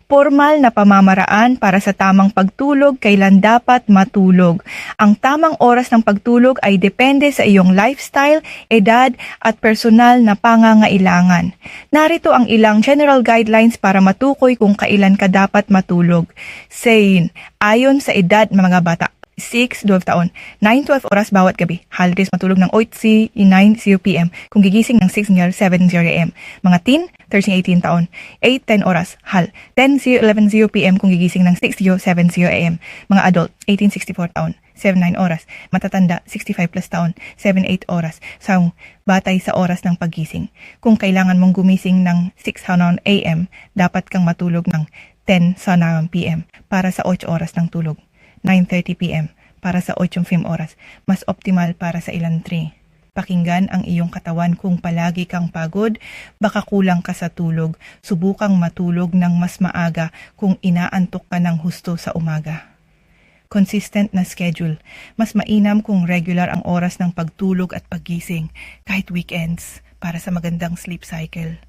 Formal na pamamaraan para sa tamang pagtulog, kailan dapat matulog. Ang tamang oras ng pagtulog ay depende sa iyong lifestyle, edad at personal na pangangailangan. Narito ang ilang general guidelines para matukoy kung kailan ka dapat matulog. Sane, ayon sa edad ng mga bata. 6-12 taon, 9-12 oras bawat gabi. Holidays matulog ng 8 9 p.m. Kung gigising ng 6 7 a.m. Mga teen, 13-18 taon, 8-10 oras, 10 11 p.m. kung gigising ng 6 7 a.m. Mga adult, 18-64 taon, 7-9 oras. Matatanda, 65 plus taon, 7-8 oras. So, batay sa oras ng paggising. Kung kailangan mong gumising ng 6 a.m., dapat kang matulog ng 10 p.m. para sa 8 oras ng tulog. 9:30 p.m. para sa 8 oras, mas optimal para sa ilang 3. Pakinggan ang iyong katawan kung palagi kang pagod, baka kulang ka sa tulog. Subukang matulog ng mas maaga kung inaantok ka ng husto sa umaga. Consistent na schedule. Mas mainam kung regular ang oras ng pagtulog at paggising, kahit weekends, para sa magandang sleep cycle.